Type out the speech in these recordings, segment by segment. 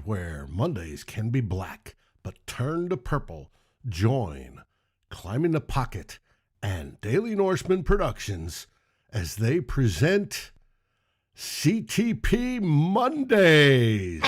where Mondays can be black, but turn to purple. Join Climbing the Pocket and Daily Norseman Productions as they present CTP Mondays.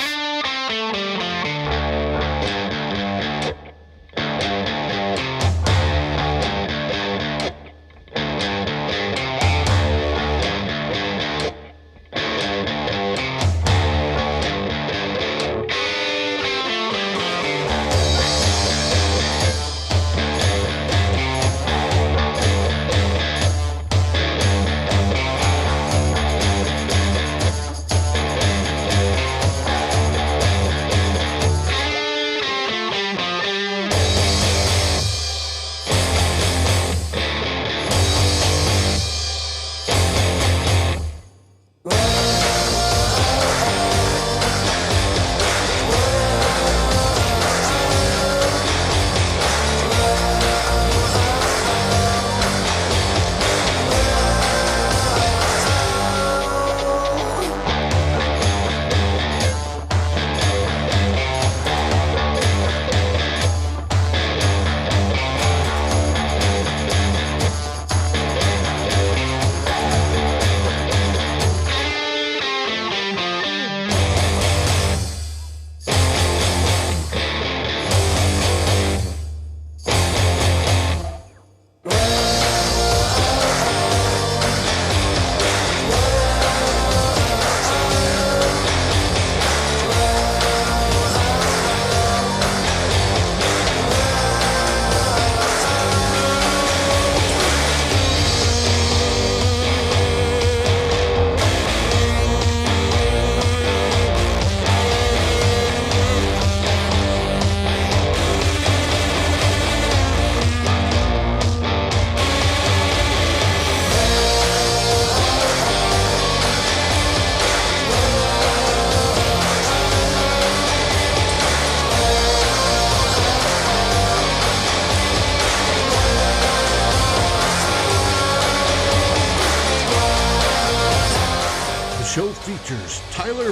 The show features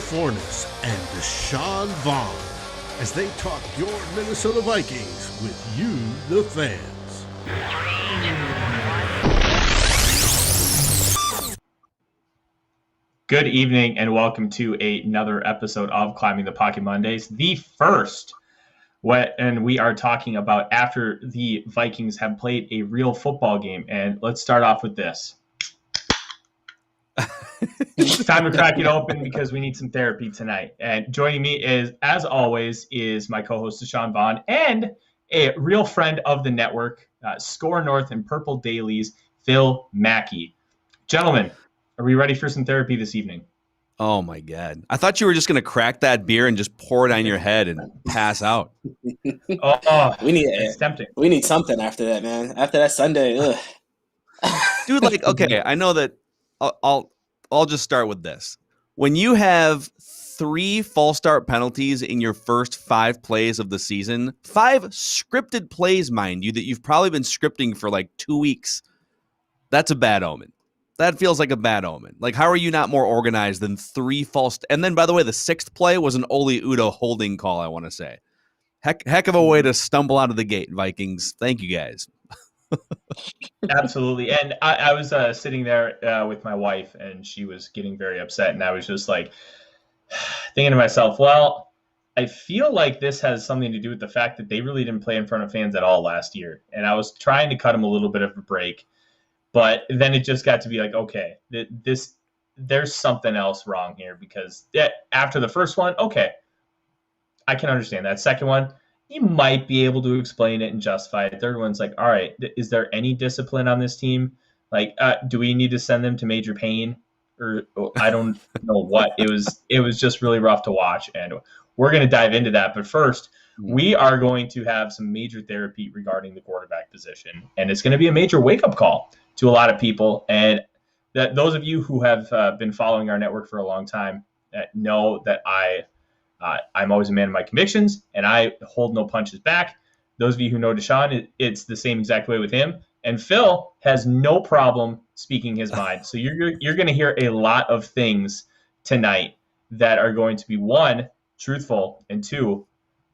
Forness and Deshawn Vaughan as they talk your Minnesota Vikings with you, the fans. Good evening and welcome to another episode of Climbing the Pocket Mondays, the first. And we are talking about after the Vikings have played a real football game. And let's start off with this. It's time to crack it open because we need some therapy tonight. And joining me is, as always, is my co-host Deshawn Vaughan and a real friend of the network, Score North and Purple Dailies, Phil Mackey. Gentlemen, are we ready for some therapy this evening? Oh, my God. I thought you were just going to crack that beer and just pour it on your head and pass out. It's tempting. We need something after that, man. After that Sunday, ugh. Dude, okay, I know that I'll just start with this. When you have 3 false start penalties in your first 5 plays of the season, 5 scripted plays, mind you, that you've probably been scripting for like 2 weeks, that's a bad omen. That feels like a bad omen. Like, how are you not more organized than 3 false? And then, by the way, the 6th play was an Oli Udoh holding call, I want to say. Heck of a way to stumble out of the gate, Vikings. Thank you, guys. Absolutely. And I was sitting there with my wife, and she was getting very upset. And I was just like thinking to myself, well, I feel like this has something to do with the fact that they really didn't play in front of fans at all last year. And I was trying to cut them a little bit of a break. But then it just got to be like, okay, there's something else wrong here, because after the first one, okay, I can understand that. Second one, you might be able to explain it and justify it. Third one's like, all right, is there any discipline on this team? Like, do we need to send them to major pain? Or I don't know what. It was just really rough to watch, and we're going to dive into that. But first, we are going to have some major therapy regarding the quarterback position, and it's going to be a major wake-up call to a lot of people. And that those of you who have been following our network for a long time know that I'm always a man of my convictions, and I hold no punches back. Those of you who know Deshawn, it's the same exact way with him. And Phil has no problem speaking his mind. So you're going to hear a lot of things tonight that are going to be, one, truthful, and 2,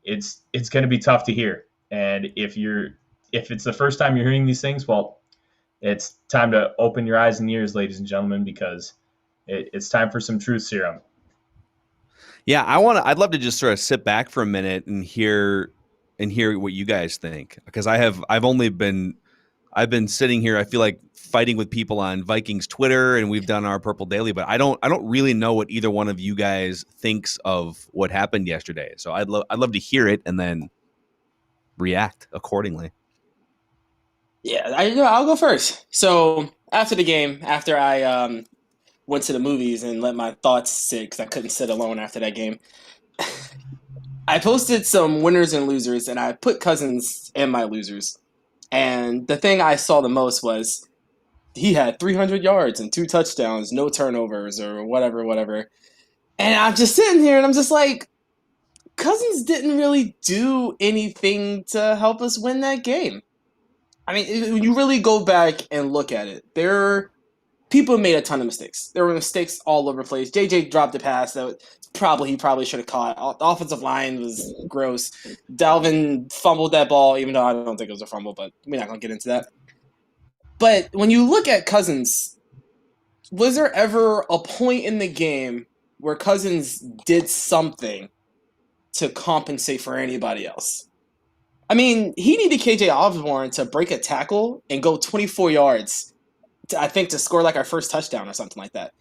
it's going to be tough to hear. And if it's the first time you're hearing these things, well, it's time to open your eyes and ears, ladies and gentlemen, because it's time for some truth serum. Yeah, I'd love to just sort of sit back for a minute and hear what you guys think, because I've been sitting here, I feel like, fighting with people on Vikings Twitter, and we've done our Purple Daily, but I don't really know what either one of you guys thinks of what happened yesterday. So I'd love to hear it and then react accordingly. Yeah, I'll go first. So after the game, after I went to the movies and let my thoughts sit because I couldn't sit alone after that game, I posted some winners and losers, and I put Cousins in my losers. And the thing I saw the most was he had 300 yards and 2 touchdowns, no turnovers or whatever. And I'm just sitting here and I'm just like, Cousins didn't really do anything to help us win that game. I mean, when you really go back and look at it, people made a ton of mistakes. There were mistakes all over the place. JJ dropped a pass that he probably should have caught. The offensive line was gross. Dalvin fumbled that ball, even though I don't think it was a fumble, but we're not going to get into that. But when you look at Cousins, was there ever a point in the game where Cousins did something to compensate for anybody else? I mean, he needed KJ Osborne to break a tackle and go 24 yards, to score like our first touchdown or something like that.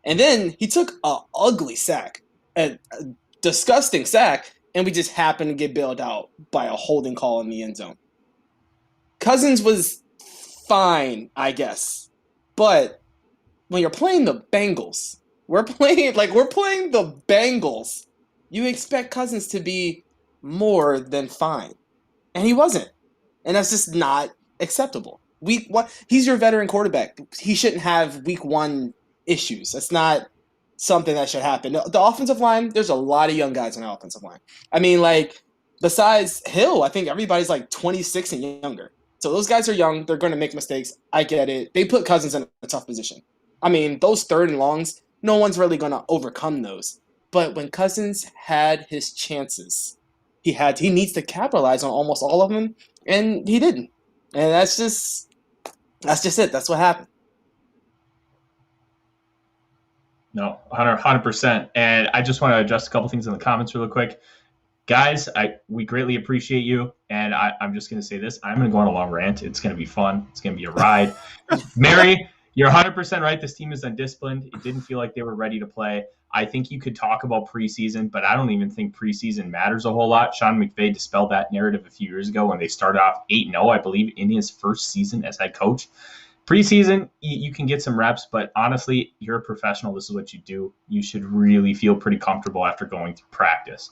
And then he took an ugly sack, a disgusting sack, and we just happened to get bailed out by a holding call in the end zone. Cousins was fine, I guess. But when you're playing the Bengals, we're playing the Bengals. You expect Cousins to be more than fine. And he wasn't. And that's just not acceptable. He's your veteran quarterback. He shouldn't have week 1 issues. That's not something that should happen. The offensive line, there's a lot of young guys on the offensive line. I mean, like, besides Hill, I think everybody's like 26 and younger. So those guys are young. They're going to make mistakes. I get it. They put Cousins in a tough position. I mean, those 3rd and longs, no one's really going to overcome those. But when Cousins had his chances, he needs to capitalize on almost all of them, and he didn't. And that's just it. That's what happened. No, 100%. And I just want to address a couple things in the comments really quick. Guys, we greatly appreciate you, and I'm just going to say this. I'm going to go on a long rant. It's going to be fun. It's going to be a ride. Mary, you're 100% right. This team is undisciplined. It didn't feel like they were ready to play. I think you could talk about preseason, but I don't even think preseason matters a whole lot. Sean McVay dispelled that narrative a few years ago when they started off 8-0, I believe, in his first season as head coach. Preseason, you can get some reps, but honestly, you're a professional. This is what you do. You should really feel pretty comfortable after going through practice.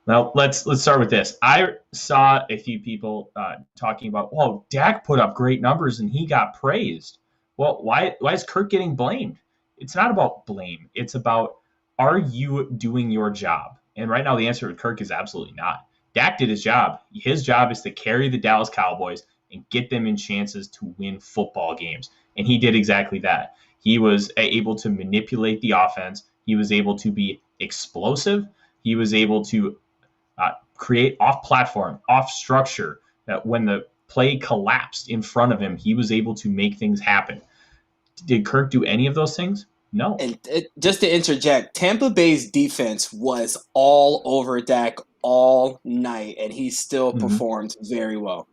Now, let's start with this. I saw a few people talking about, oh, Dak put up great numbers and he got praised. Well, why is Kirk getting blamed? It's not about blame. It's about, are you doing your job? And right now the answer with Kirk is absolutely not. Dak did his job. His job is to carry the Dallas Cowboys and get them in chances to win football games. And he did exactly that. He was able to manipulate the offense. He was able to be explosive. He was able to create off-platform, off-structure, that when the play collapsed in front of him, he was able to make things happen. Did Kirk do any of those things? No. And just to interject, Tampa Bay's defense was all over Dak all night, and he still performed very well.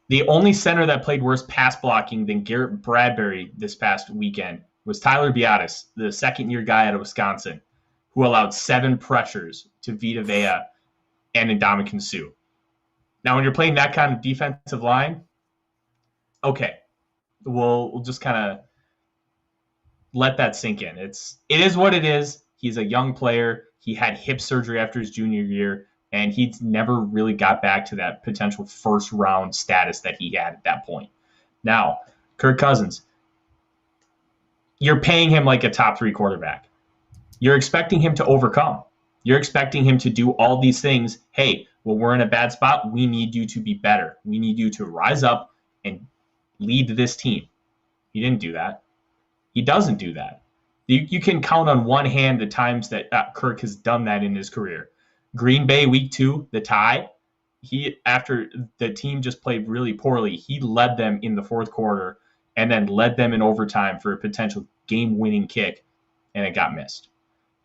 The only center that played worse pass blocking than Garrett Bradbury this past weekend was Tyler Beattis, the second-year guy out of Wisconsin, who allowed 7 pressures to Vita Vea and Ndamukong Suh. Now, when you're playing that kind of defensive line, okay, we'll just kind of let that sink in. It is what it is. He's a young player. He had hip surgery after his junior year, and he never really got back to that potential first-round status that he had at that point. Now, Kirk Cousins, you're paying him like a top 3 quarterback. You're expecting him to overcome. You're expecting him to do all these things. Hey, well, we're in a bad spot. We need you to be better. We need you to rise up and lead this team. He didn't do that. He doesn't do that. You can count on one hand the times that Kirk has done that in his career. Green Bay week 2, the tie. After the team just played really poorly, he led them in the fourth quarter and then led them in overtime for a potential game-winning kick, and it got missed.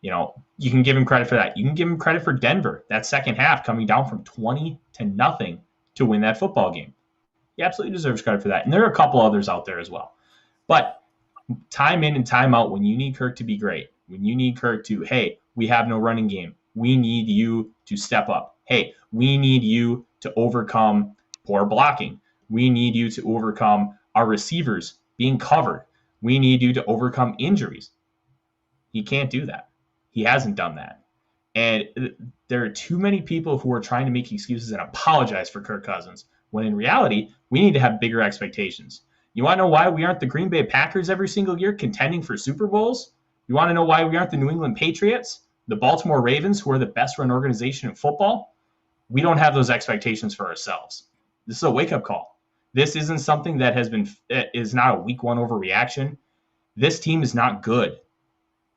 You can give him credit for that. You can give him credit for Denver, that second half coming down from 20-0 to win that football game. He absolutely deserves credit for that. And there are a couple others out there as well. But time in and time out, when you need Kirk to be great, when you need Kirk to, hey, we have no running game, we need you to step up. Hey, we need you to overcome poor blocking. We need you to overcome our receivers being covered. We need you to overcome injuries. He can't do that. He hasn't done that. And there are too many people who are trying to make excuses and apologize for Kirk Cousins, when in reality, we need to have bigger expectations. You want to know why we aren't the Green Bay Packers every single year contending for Super Bowls? You want to know why we aren't the New England Patriots, the Baltimore Ravens, who are the best run organization in football? We don't have those expectations for ourselves. This is a wake-up call. This isn't something that is not a week 1 overreaction. This team is not good.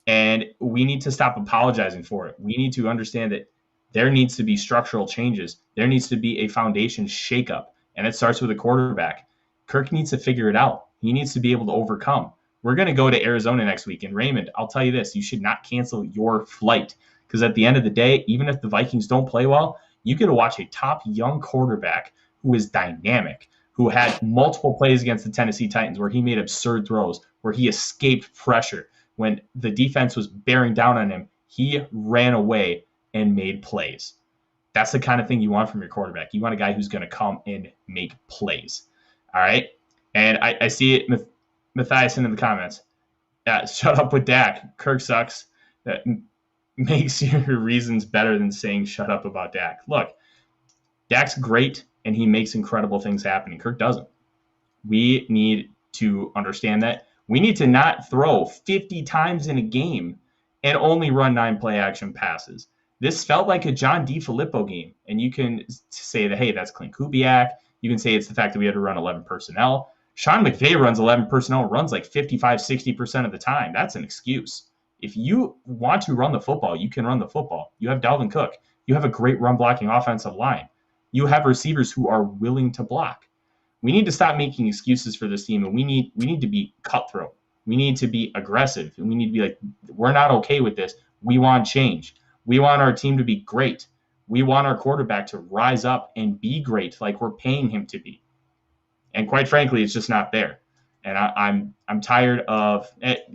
And we need to stop apologizing for it. We need to understand that there needs to be structural changes. There needs to be a foundation shakeup. And it starts with a quarterback. Kirk needs to figure it out. He needs to be able to overcome. We're going to go to Arizona next week. And Raymond, I'll tell you this, you should not cancel your flight. Because at the end of the day, even if the Vikings don't play well, you get to watch a top young quarterback who is dynamic, who had multiple plays against the Tennessee Titans where he made absurd throws, where he escaped pressure. When the defense was bearing down on him, he ran away and made plays. That's the kind of thing you want from your quarterback. You want a guy who's going to come and make plays. All right? And I see it, Matthias in the comments. Shut up with Dak. Kirk sucks. That makes your reasons better than saying shut up about Dak. Look, Dak's great, and he makes incredible things happen, and Kirk doesn't. We need to understand that. We need to not throw 50 times in a game and only run 9 play-action passes. This felt like a John DeFilippo game, and you can say that, hey, that's Clint Kubiak. You can say it's the fact that we had to run 11 personnel. Sean McVay runs 11 personnel and runs like 55-60% of the time. That's an excuse. If you want to run the football, you can run the football. You have Dalvin Cook. You have a great run-blocking offensive line. You have receivers who are willing to block. We need to stop making excuses for this team, and we need to be cutthroat. We need to be aggressive, and we need to be like, we're not okay with this. We want change. We want our team to be great. We want our quarterback to rise up and be great like we're paying him to be. And quite frankly, it's just not there. And I'm tired of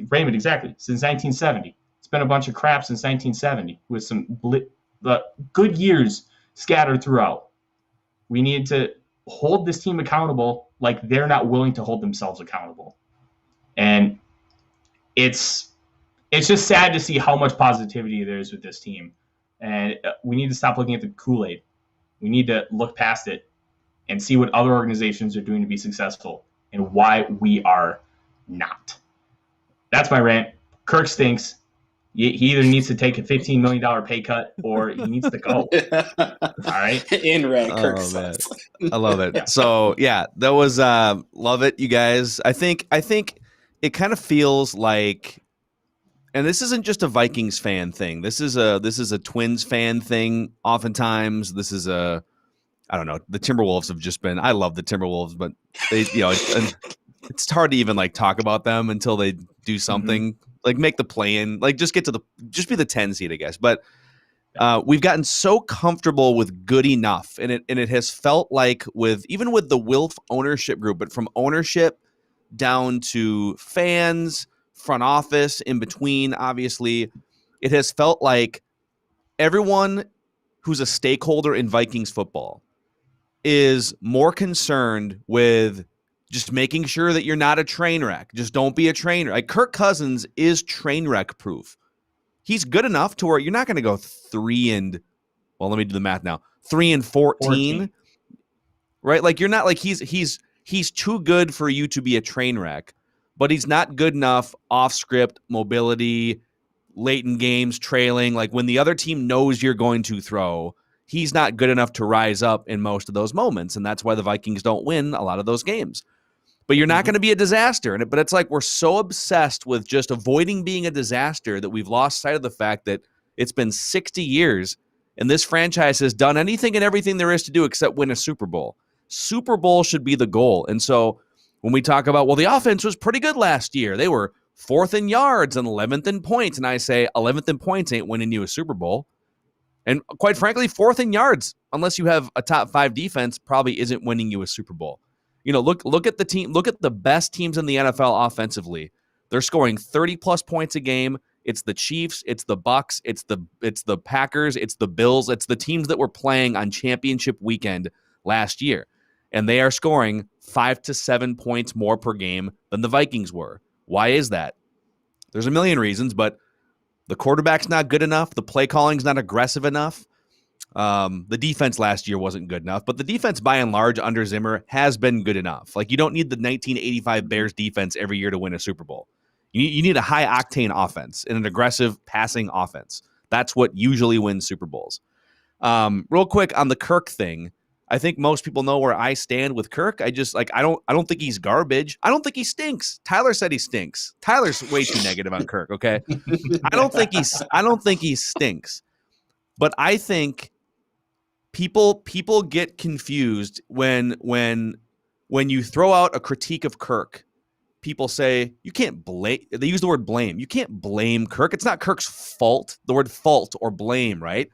Raymond, exactly, since 1970. It's been a bunch of crap since 1970 with some good years scattered throughout. We need to hold this team accountable like they're not willing to hold themselves accountable. And it's just sad to see how much positivity there is with this team. And we need to stop looking at the Kool-Aid. We need to look past it and see what other organizations are doing to be successful and why we are not. That's my rant. Kirk stinks. He either needs to take a $15 million pay cut or he needs to go. All right. In rant, Kirk sucks. I love it. So yeah, that was love it, you guys. I think it kind of feels like, and this isn't just a Vikings fan thing. This is a Twins fan thing. Oftentimes, this is I don't know. The Timberwolves have just been. I love the Timberwolves, but they, it's hard to even like talk about them until they do something. Like make the play-in, like just be the 10 seed, I guess. But we've gotten so comfortable with good enough, and it has felt like even with the Wilf ownership group, but from ownership down to fans, front office, in between, obviously, it has felt like everyone who's a stakeholder in Vikings football is more concerned with just making sure that you're not a train wreck. Just don't be a train wreck. Like Kirk Cousins is train wreck proof. He's good enough to where you're not going to go 3-14, right? Like you're not like he's too good for you to be a train wreck, but he's not good enough off script, mobility, late in games, trailing. Like when the other team knows you're going to throw, he's not good enough to rise up in most of those moments. And that's why the Vikings don't win a lot of those games. but you're not going to be a disaster. But it's like we're so obsessed with just avoiding being a disaster that we've lost sight of the fact that it's been 60 years and this franchise has done anything and everything there is to do except win a Super Bowl. Super Bowl should be the goal. And so when we talk about, well, the offense was pretty good last year. They were 4th in yards and 11th in points. And I say 11th in points ain't winning you a Super Bowl. And quite frankly, 4th in yards, unless you have a top 5 defense, probably isn't winning you a Super Bowl. Look at the team. Look at the best teams in the NFL offensively. They're scoring 30+ points a game. It's the Chiefs, it's the Bucks, it's the Packers, it's the Bills, it's the teams that were playing on championship weekend last year. And they are scoring 5 to 7 points more per game than the Vikings were. Why is that? There's a million reasons, but the quarterback's not good enough. The play calling's not aggressive enough. The defense last year wasn't good enough, but the defense by and large under Zimmer has been good enough. Like, you don't need the 1985 Bears defense every year to win a Super Bowl. You need a high octane offense and an aggressive passing offense. That's what usually wins Super Bowls. Real quick on the Kirk thing, I think most people know where I stand with Kirk. I don't think he's garbage. I don't think he stinks. Tyler said he stinks. Tyler's way too negative on Kirk, okay? I don't think he stinks. But I think people get confused when you throw out a critique of Kirk. People say you can't blame. They use the word blame. You can't blame Kirk. It's not Kirk's fault. The word fault or blame, right?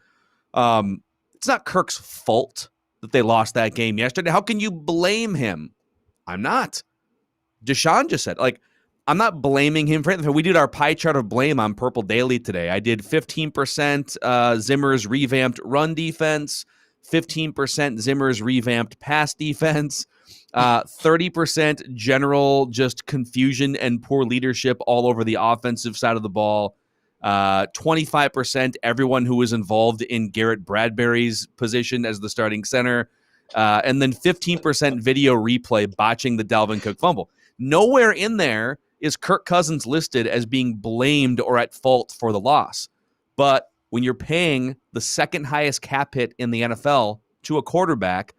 It's not Kirk's fault that they lost that game yesterday. How can you blame him? I'm not. Deshawn just said, I'm not blaming him for anything. We did our pie chart of blame on Purple Daily today. I did 15% Zimmer's revamped run defense, 15% Zimmer's revamped pass defense, 30% general just confusion and poor leadership all over the offensive side of the ball, 25% everyone who was involved in Garrett Bradbury's position as the starting center, and then 15% video replay botching the Dalvin Cook fumble. Nowhere in there is Kirk Cousins listed as being blamed or at fault for the loss. But when you're paying the second highest cap hit in the NFL to a quarterback,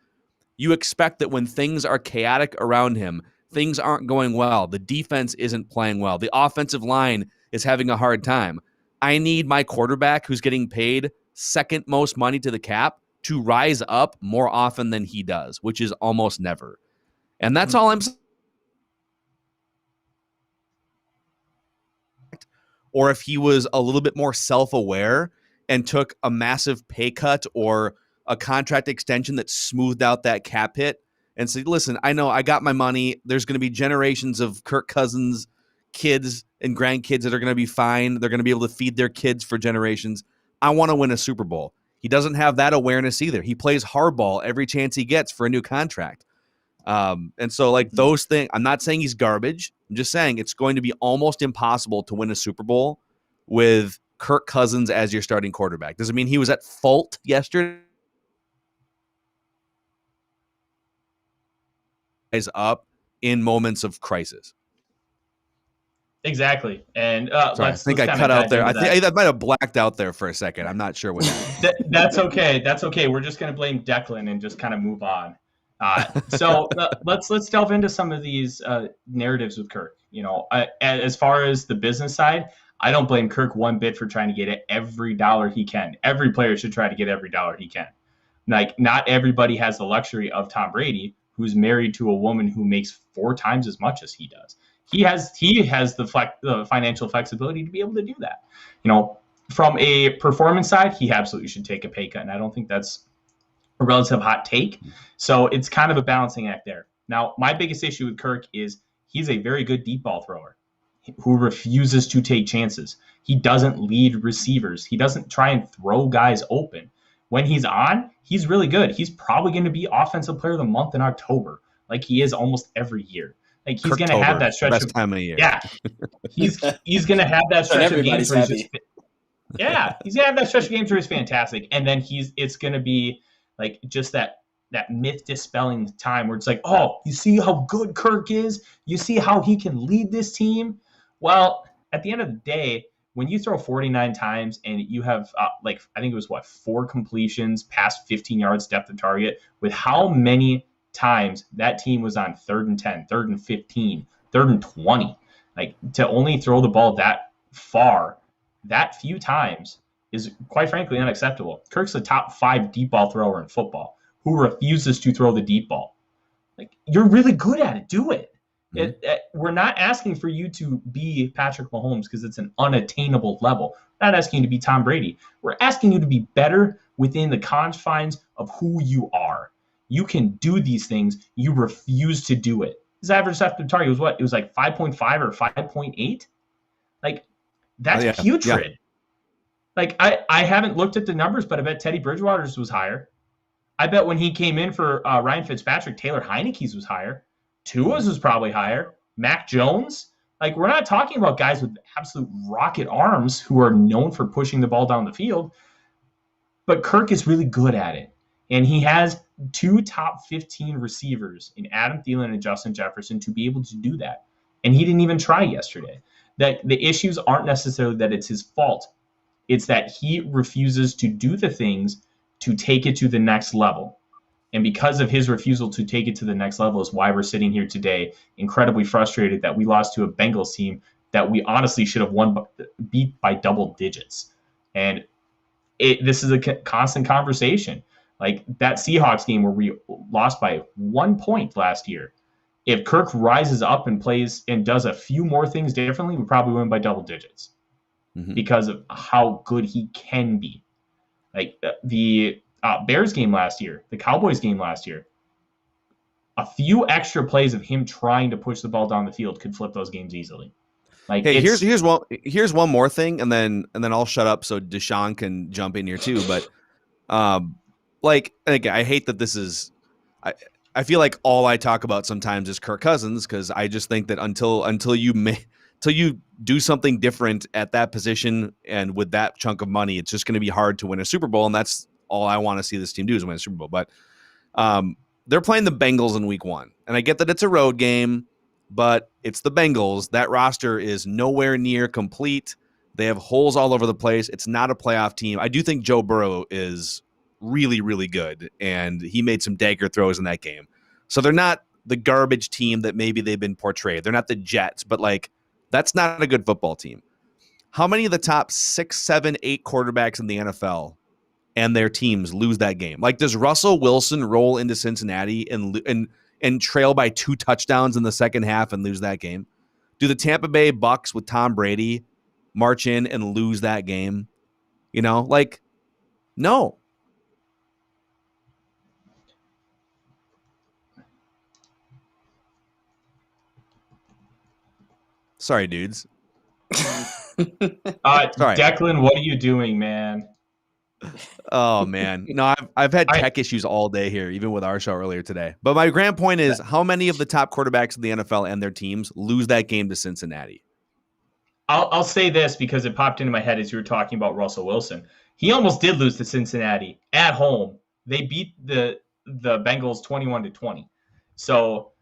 you expect that when things are chaotic around him, things aren't going well, the defense isn't playing well, the offensive line is having a hard time. I need my quarterback, who's getting paid second most money to the cap, to rise up more often than he does, which is almost never. And that's all I'm saying. Or if he was a little bit more self-aware and took a massive pay cut or a contract extension that smoothed out that cap hit and said, listen, I know I got my money. There's going to be generations of Kirk Cousins kids and grandkids that are going to be fine. They're going to be able to feed their kids for generations. I want to win a Super Bowl. He doesn't have that awareness either. He plays hardball every chance he gets for a new contract. And so those things, I'm not saying he's garbage. I'm just saying it's going to be almost impossible to win a Super Bowl with Kirk Cousins as your starting quarterback. Does it mean he was at fault yesterday? Up in moments of crisis. Exactly. And sorry, I think I cut out there. I might have blacked out there for a second. I'm not sure what happened. That's okay. That's okay. We're just going to blame Declan and just kind of move on. So let's delve into some of these narratives with Kirk. As far as the business side, I don't blame Kirk one bit for trying to get every dollar he can. Every player should try to get every dollar he can. Not everybody has the luxury of Tom Brady, who's married to a woman who makes 4 times as much as he does. He has the financial flexibility to be able to do that. From a performance side, he absolutely should take a pay cut, and I don't think that's a relative hot take. So it's kind of a balancing act there. Now, my biggest issue with Kirk is he's a very good deep ball thrower who refuses to take chances. He doesn't lead receivers. He doesn't try and throw guys open. When he's on, he's really good. He's probably going to be Offensive Player of the Month in October, like he is almost every year. He's going to have that stretch. Best time of the year. Yeah, he's going to have that stretch of games where he's going to have that stretch of games where he's fantastic, and then it's going to be just that myth dispelling time where it's oh, you see how good Kirk is? You see how he can lead this team? Well, at the end of the day, when you throw 49 times and you have, I think it was 4 completions past 15 yards depth of target, with how many times that team was on 3rd and 10, 3rd and 15, 3rd and 20. Like, to only throw the ball that far, that few times, is quite frankly unacceptable. Kirk's the top 5 deep ball thrower in football who refuses to throw the deep ball. Like, you're really good at it. Do it. We're not asking for you to be Patrick Mahomes because it's an unattainable level. We're not asking you to be Tom Brady. We're asking you to be better within the confines of who you are. You can do these things. You refuse to do it. His average after target was what? It was like 5.5 or 5.8. Like, that's putrid. Yeah. Like, I haven't looked at the numbers, but I bet Teddy Bridgewater's was higher. I bet when he came in for Ryan Fitzpatrick, Taylor Heineke's was higher. Tua's was probably higher. Mac Jones. Like, we're not talking about guys with absolute rocket arms who are known for pushing the ball down the field. But Kirk is really good at it. And he has 2 top 15 receivers in Adam Thielen and Justin Jefferson to be able to do that. And he didn't even try yesterday. That the issues aren't necessarily that it's his fault. It's that he refuses to do the things to take it to the next level. And because of his refusal to take it to the next level is why we're sitting here today, incredibly frustrated that we lost to a Bengals team that we honestly should have beat by double digits. And this is a constant conversation. Like that Seahawks game where we lost by 1 point last year. If Kirk rises up and plays and does a few more things differently, we probably win by double digits because of how good he can be. Like the Bears game last year, the Cowboys game last year, a few extra plays of him trying to push the ball down the field could flip those games easily. Like, hey, here's one more thing, and then I'll shut up so Deshawn can jump in here too. But like, again, I hate that this is. I feel like all I talk about sometimes is Kirk Cousins because I just think that until you do something different at that position and with that chunk of money, it's just going to be hard to win a Super Bowl, and that's all I want to see this team do is win a Super Bowl. But they're playing the Bengals in week 1, and I get that it's a road game, but it's the Bengals. That roster is nowhere near complete. They have holes all over the place. It's not a playoff team. I do think Joe Burrow is really, really good, and he made some dagger throws in that game. So they're not the garbage team that maybe they've been portrayed. They're not the Jets, but like that's not a good football team. How many of the top 6, 7, 8 quarterbacks in the NFL and their teams lose that game? Like, does Russell Wilson roll into Cincinnati and trail by 2 touchdowns in the second half and lose that game? Do the Tampa Bay Bucks with Tom Brady march in and lose that game? You know, like, no. Sorry, dudes. Sorry. Declan, what are you doing, man? Oh, man. No, I've had tech issues all day here, even with our show earlier today. But my grand point is how many of the top quarterbacks in the NFL and their teams lose that game to Cincinnati? I'll say this because it popped into my head as you were talking about Russell Wilson. He almost did lose to Cincinnati at home. They beat the Bengals 21-20. So,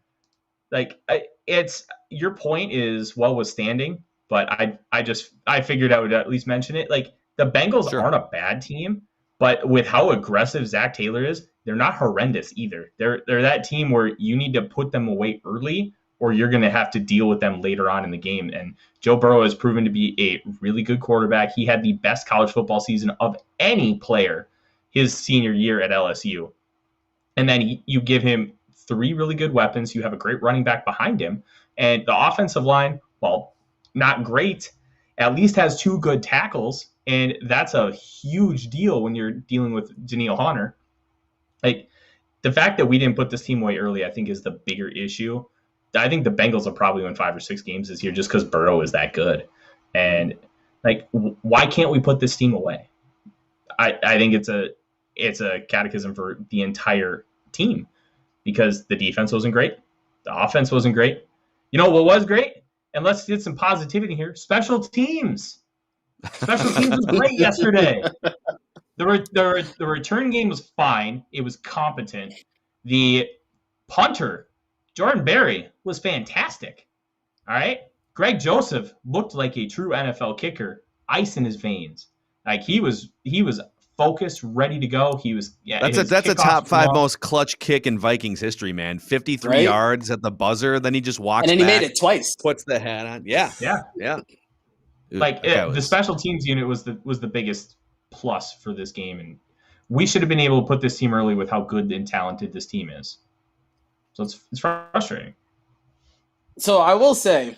like, it's your point is well withstanding, but I figured I would at least mention it. Like, the Bengals aren't a bad team, but with how aggressive Zach Taylor is, they're not horrendous either. They're that team where you need to put them away early or you're going to have to deal with them later on in the game. And Joe Burrow has proven to be a really good quarterback. He had the best college football season of any player his senior year at LSU. And then you give him 3 really good weapons. You have a great running back behind him. And the offensive line, while not great, at least has 2 good tackles. And that's a huge deal when you're dealing with Danielle Hunter. Like, the fact that we didn't put this team away early, I think, is the bigger issue. I think the Bengals will probably win 5 or 6 games this year just because Burrow is that good. And, like, why can't we put this team away? I think it's a catechism for the entire team because the defense wasn't great. The offense wasn't great. You know what was great? And let's get some positivity here. Special teams. Special teams was great yesterday. The return game was fine. It was competent. The punter, Jordan Berry, was fantastic. All right? Greg Joseph looked like a true NFL kicker, ice in his veins. Like he was focused, ready to go. He was That's a top 5 most clutch kick in Vikings history, man. 53 yards at the buzzer. Then he just walks and then he back, made it twice. Puts the hat on. Yeah. Dude, like the special teams unit was the biggest plus for this game, and we should have been able to put this team early with how good and talented this team is. So it's frustrating. So I will say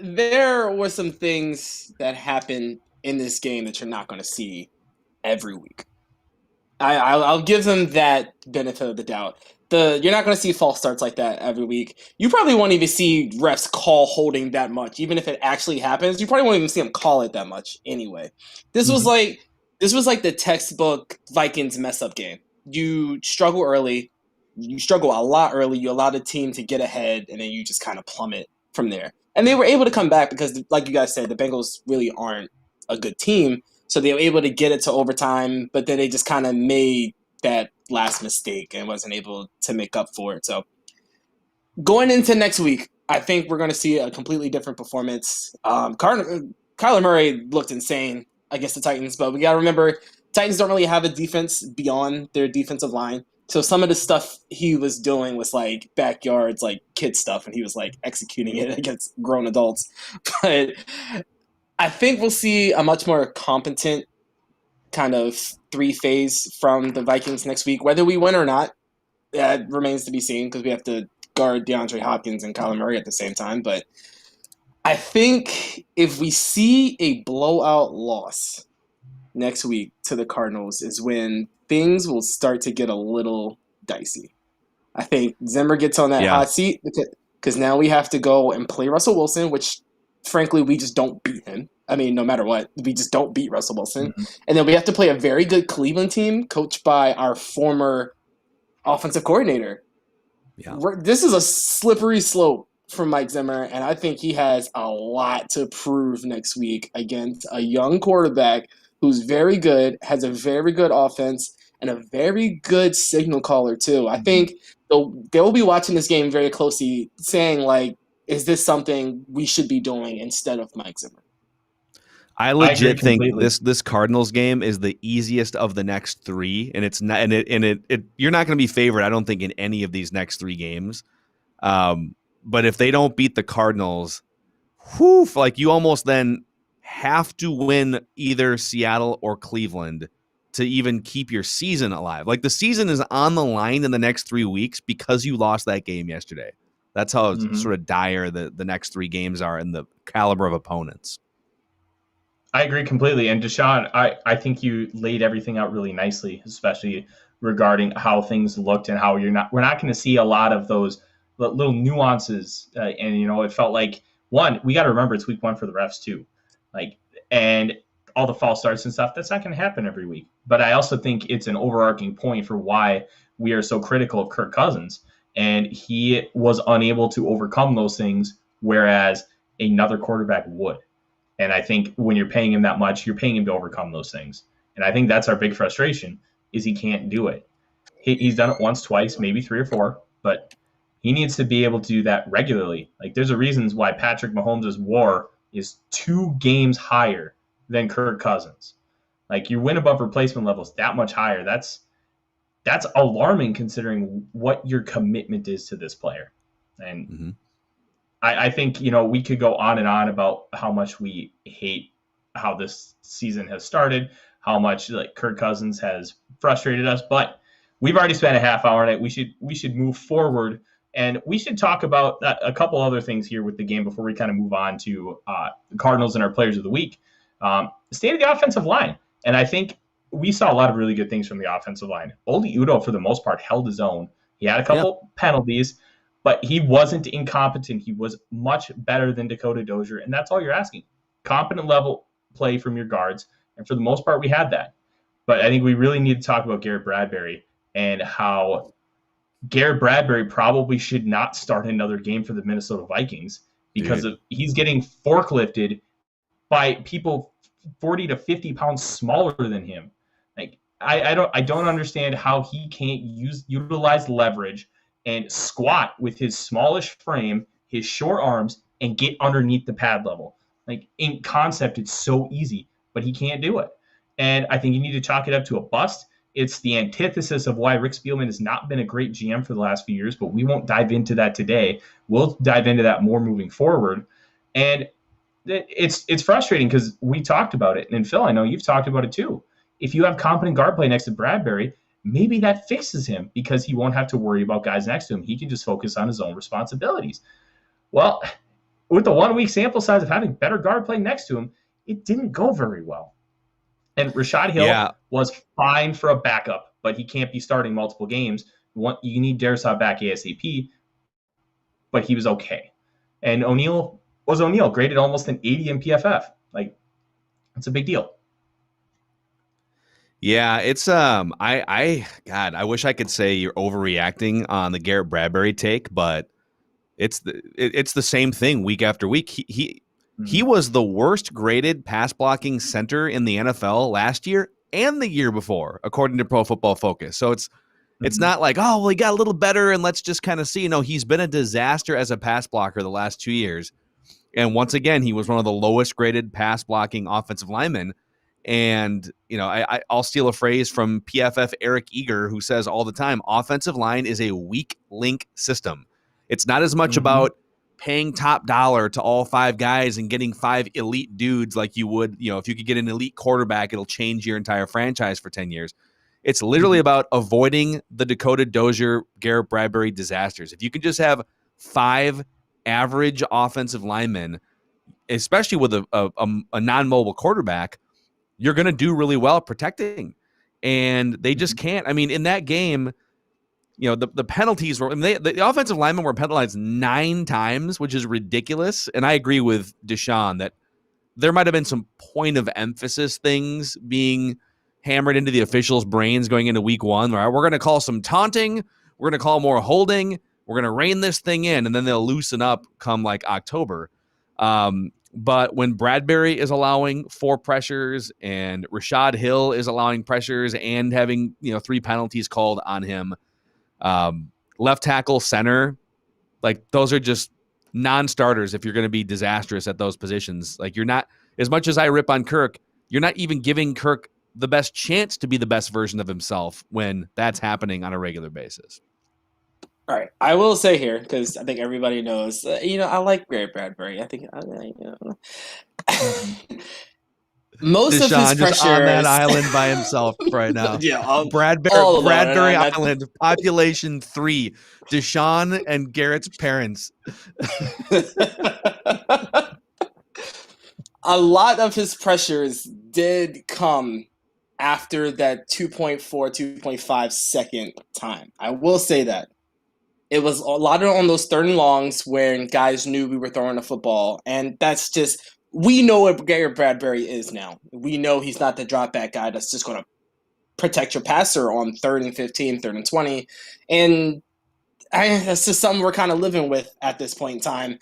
there were some things that happened in this game that you're not going to see every week. I'll give them that benefit of the doubt. You're not going to see false starts like that every week. You probably won't even see refs call holding that much, even if it actually happens. You probably won't even see them call it that much anyway. This was like the textbook Vikings mess up game. You struggle early. You struggle a lot early. You allow the team to get ahead, and then you just kind of plummet from there. And they were able to come back because, like you guys said, the Bengals really aren't a good team. So they were able to get it to overtime, but then they just kind of made that last mistake and wasn't able to make up for it. So going into next week, I think we're going to see a completely different performance. Kyler Murray looked insane against the Titans, but we got to remember, Titans don't really have a defense beyond their defensive line. So some of the stuff he was doing was like backyards, like kid stuff, and he was like executing it against grown adults. But I think we'll see a much more competent kind of 3-phase from the Vikings next week. Whether we win or not, that remains to be seen because we have to guard DeAndre Hopkins and Kyler Murray at the same time. But I think if we see a blowout loss next week to the Cardinals is when things will start to get a little dicey. I think Zimmer gets on that hot seat because now we have to go and play Russell Wilson, which frankly, we just don't beat him. I mean, no matter what, we just don't beat Russell Wilson. Mm-hmm. And then we have to play a very good Cleveland team coached by our former offensive coordinator. Yeah. This is a slippery slope for Mike Zimmer, and I think he has a lot to prove next week against a young quarterback who's very good, has a very good offense, and a very good signal caller, too. I think they'll be watching this game very closely, saying, like, is this something we should be doing instead of Mike Zimmer? I legit think this Cardinals game is the easiest of the next 3, and it's not. And you're not going to be favored, I don't think, in any of these next 3 games. But if they don't beat the Cardinals, like you almost then have to win either Seattle or Cleveland to even keep your season alive. Like the season is on the line in the next 3 weeks because you lost that game yesterday. That's how sort of dire the next 3 games are in the caliber of opponents. I agree completely. And Deshawn, I think you laid everything out really nicely, especially regarding how things looked and how we're not going to see a lot of those little nuances. And, it felt like, one, we got to remember it's week 1 for the refs too. And all the false starts and stuff, that's not going to happen every week. But I also think it's an overarching point for why we are so critical of Kirk Cousins. And he was unable to overcome those things, whereas another quarterback would. And I think when you're paying him that much, you're paying him to overcome those things. And I think that's our big frustration is he can't do it. He's done it once, twice, maybe 3 or 4, but he needs to be able to do that regularly. Like there's a reason why Patrick Mahomes' WAR is 2 games higher than Kirk Cousins. Like you win above replacement levels that much higher. That's alarming considering what your commitment is to this player. And I think, we could go on and on about how much we hate how this season has started, how much Kirk Cousins has frustrated us, but we've already spent a half hour on it. We should move forward, and we should talk about a couple other things here with the game before we kind of move on to the Cardinals and our players of the week. The state of the offensive line, and I think we saw a lot of really good things from the offensive line. Oli Udoh, for the most part, held his own. He had a couple penalties, but he wasn't incompetent. He was much better than Dakota Dozier, and that's all you're asking. Competent level play from your guards, and for the most part, we had that. But I think we really need to talk about Garrett Bradbury and how Garrett Bradbury probably should not start another game for the Minnesota Vikings because he's getting forklifted by people 40 to 50 pounds smaller than him. Like I don't understand how he can't utilize leverage and squat with his smallish frame, his short arms, and get underneath the pad level. Like in concept, it's so easy, but he can't do it. And I think you need to chalk it up to a bust. It's the antithesis of why Rick Spielman has not been a great GM for the last few years, but we won't dive into that today. We'll dive into that more moving forward. And it's frustrating because we talked about it. And Phil, I know you've talked about it too. If you have competent guard play next to Bradbury, maybe that fixes him because he won't have to worry about guys next to him. He can just focus on his own responsibilities. Well, with the 1 week sample size of having better guard play next to him, it didn't go very well. And Rashad Hill was fine for a backup, but he can't be starting multiple games. You need Darrisaw back ASAP, but he was okay. And O'Neal graded almost an 80 in PFF. Like, it's a big deal. Yeah, it's God, I wish I could say you're overreacting on the Garrett Bradbury take, but it's the same thing week after week. He was the worst graded pass blocking center in the NFL last year and the year before, according to Pro Football Focus. So it's not like, oh, well, he got a little better and let's just kind of see. No, he's been a disaster as a pass blocker the last 2 years. And once again, he was one of the lowest graded pass blocking offensive linemen. And, I'll steal a phrase from PFF Eric Eager, who says all the time, offensive line is a weak link system. It's not as much about paying top dollar to all 5 guys and getting 5 elite dudes like you would, if you could get an elite quarterback, it'll change your entire franchise for 10 years. It's literally about avoiding the Dakota Dozier, Garrett Bradbury disasters. If you can just have 5 average offensive linemen, especially with a non-mobile quarterback, you're going to do really well protecting. And they just can't. I mean, in that game, the penalties were, the offensive linemen were penalized 9 times, which is ridiculous. And I agree with Deshawn that there might have been some point of emphasis things being hammered into the officials' brains going into week 1. All right, we're going to call some taunting. We're going to call more holding. We're going to rein this thing in. And then they'll loosen up come like October. But when Bradbury is allowing 4 pressures and Rashad Hill is allowing pressures and having 3 penalties called on him, left tackle, center, like those are just non-starters if you're going to be disastrous at those positions. Like, you're not, as much as I rip on Kirk, you're not even giving Kirk the best chance to be the best version of himself when that's happening on a regular basis. All right, I will say here, because I think everybody knows, I like Garrett Bradbury. I think, most Deshawn of his pressures just on that island by himself right now. Bradbury Island, population 3, Deshawn and Garrett's parents. A lot of his pressures did come after that 2.4, 2.5 second time. I will say that. It was a lot on those 3rd and longs when guys knew we were throwing the football. And that's just, we know what Garrett Bradbury is now. We know he's not the drop back guy that's just going to protect your passer on 3rd and 15, 3rd and 20. And that's just something we're kind of living with at this point in time.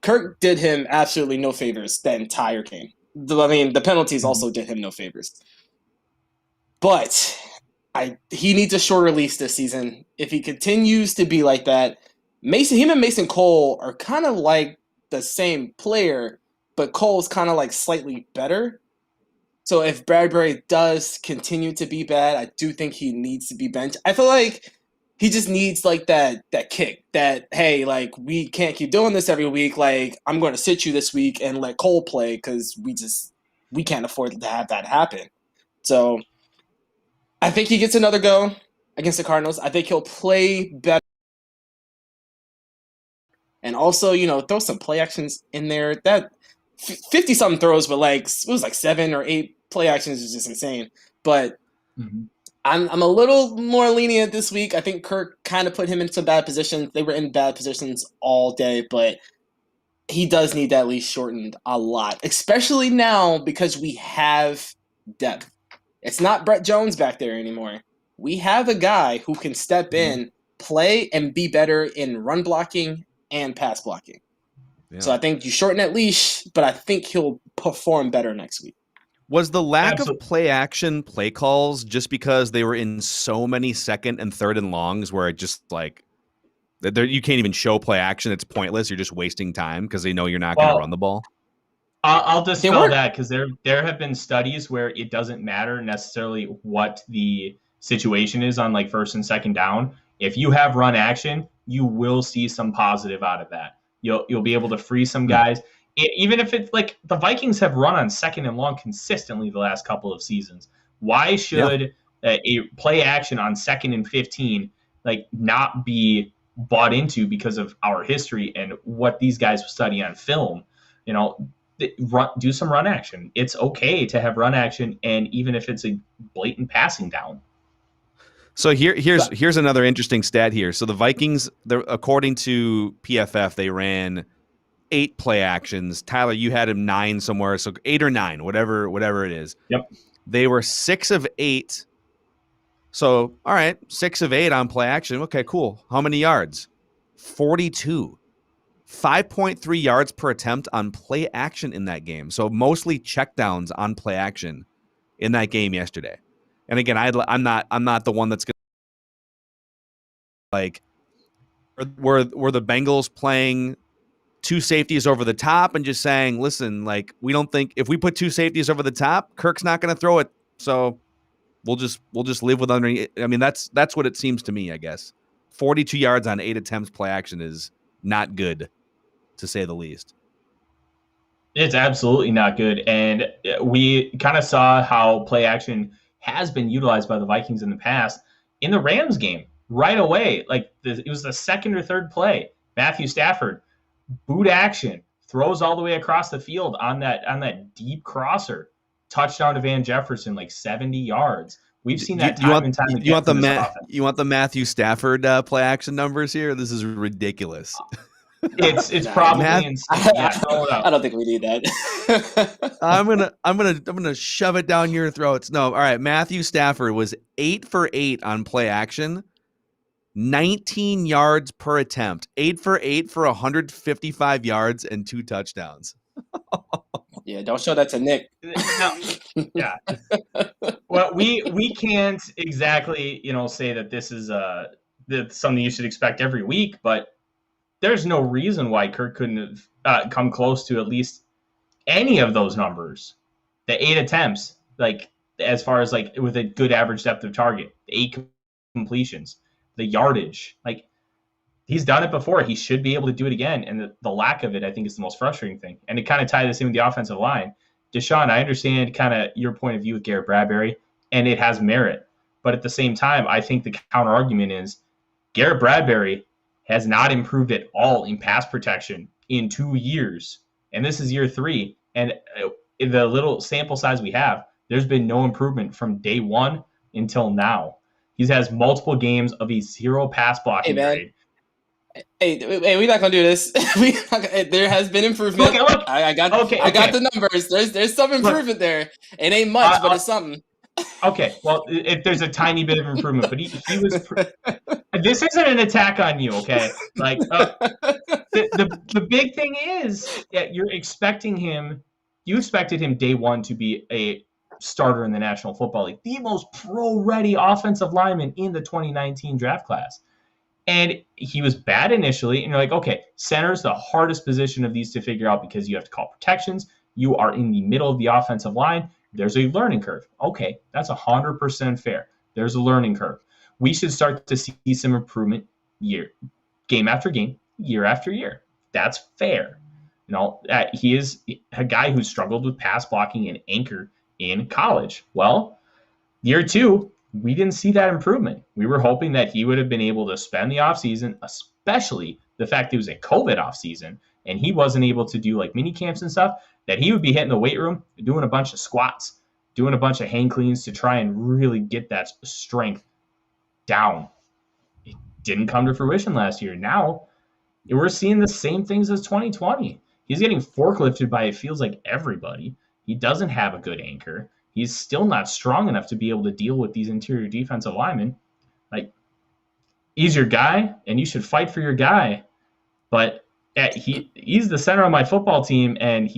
Kirk did him absolutely no favors that entire game. The penalties also did him no favors. But he needs a short release this season. If he continues to be like that, him and Mason Cole are kind of like the same player, but Cole's kind of like slightly better. So if Bradbury does continue to be bad, I do think he needs to be benched. I feel like he just needs like that kick that, hey, like, we can't keep doing this every week. Like, I'm going to sit you this week and let Cole play because we can't afford to have that happen. So I think he gets another go against the Cardinals. I think he'll play better. And also, throw some play actions in there. That 50-something throws, but it was like 7 or 8 play actions is just insane. But I'm a little more lenient this week. I think Kirk kind of put him in some bad positions. They were in bad positions all day, but he does need that leash shortened a lot, especially now because we have depth. It's not Brett Jones back there anymore. We have a guy who can step in, play, and be better in run blocking and pass blocking. Yeah. So I think you shorten that leash, but I think he'll perform better next week. Was the lack of play action play calls just because they were in so many 2nd and 3rd and longs where it just you can't even show play action? It's pointless. You're just wasting time because they know you're not going to run the ball. I'll They dispel weren't. that because there have been studies where it doesn't matter necessarily what the situation is on like first and second down. If you have run action, you will see some positive out of that. You'll be able to free some guys. Even if it's like the Vikings have run on second and long consistently the last couple of seasons. Why should a play action on 2nd and 15 like not be bought into because of our history and what these guys study on film? You know, do some run action. It's okay to have run action, and even if it's a blatant passing down. So here's another interesting stat here. So the Vikings, according to PFF, they ran 8 play actions. Tyler, you had him 9 somewhere, so 8 or 9, whatever it is. Yep. They were 6 of 8. So all right, 6 of 8 on play action. Okay, cool. How many yards? 42. 5.3 yards per attempt on play action in that game. So mostly checkdowns on play action in that game yesterday. And again, I'm not the one that's going to like were the Bengals playing 2 safeties over the top and just saying, listen, like we don't think if we put 2 safeties over the top, Kirk's not going to throw it. So we'll just live with underneath. I mean, that's what it seems to me, I guess. 42 yards on 8 attempts play action is not good, to say the least. It's absolutely not good. And we kind of saw how play action has been utilized by the Vikings in the past. In the Rams game, right away, it was the 2nd or 3rd play, Matthew Stafford, boot action, throws all the way across the field on that deep crosser, touchdown to Van Jefferson, like 70 yards. We've seen that time and time again. You want the Matthew Stafford play action numbers here? This is ridiculous. It's probably insane. Yeah, I don't think we need that. I'm gonna shove it down your throats. No, all right. Matthew Stafford was 8 for 8 on play action, 19 yards per attempt, 8 for 8 for 155 yards and 2 touchdowns. Yeah, don't show that to Nick. No. Yeah. Well, we can't exactly say that this is that's something you should expect every week, but there's no reason why Kirk couldn't have come close to at least any of those numbers. The 8 attempts, like as far as like with a good average depth of target, the 8 completions, the yardage, like he's done it before. He should be able to do it again. And the lack of it, I think, is the most frustrating thing. And to kind of tie this in with the offensive line, Deshawn, I understand kind of your point of view with Garrett Bradbury, and it has merit. But at the same time, I think the counter argument is Garrett Bradbury has not improved at all in pass protection in 2 years. And this is year 3. And in the little sample size we have, there's been no improvement from day 1 until now. He has multiple games of a 0 pass blocking grade. Hey, we're not gonna do this. There has been improvement. Look. I got the numbers. There's some improvement there. It ain't much, but it's something. Okay, well, if there's a tiny bit of improvement, but he was. This isn't an attack on you, okay? Like the big thing is that you're expecting him. You expected him day 1 to be a starter in the National Football League, the most pro-ready offensive lineman in the 2019 draft class. And he was bad initially, and you're like, okay, center is the hardest position of these to figure out because you have to call protections. You are in the middle of the offensive line. There's a learning curve. Okay, that's 100% fair. There's a learning curve. We should start to see some improvement game after game, year after year. That's fair. He is a guy who struggled with pass blocking and anchor in college. Well, year 2, we didn't see that improvement. We were hoping that he would have been able to spend the offseason, especially the fact it was a COVID offseason, and he wasn't able to do like mini camps and stuff, that he would be hitting the weight room, doing a bunch of squats, doing a bunch of hang cleans to try and really get that strength down. It didn't come to fruition last year. Now we're seeing the same things as 2020. He's getting forklifted by, it feels like, everybody. He doesn't have a good anchor. He's still not strong enough to be able to deal with these interior defensive linemen. Like, he's your guy, and you should fight for your guy. But he's the center of my football team, and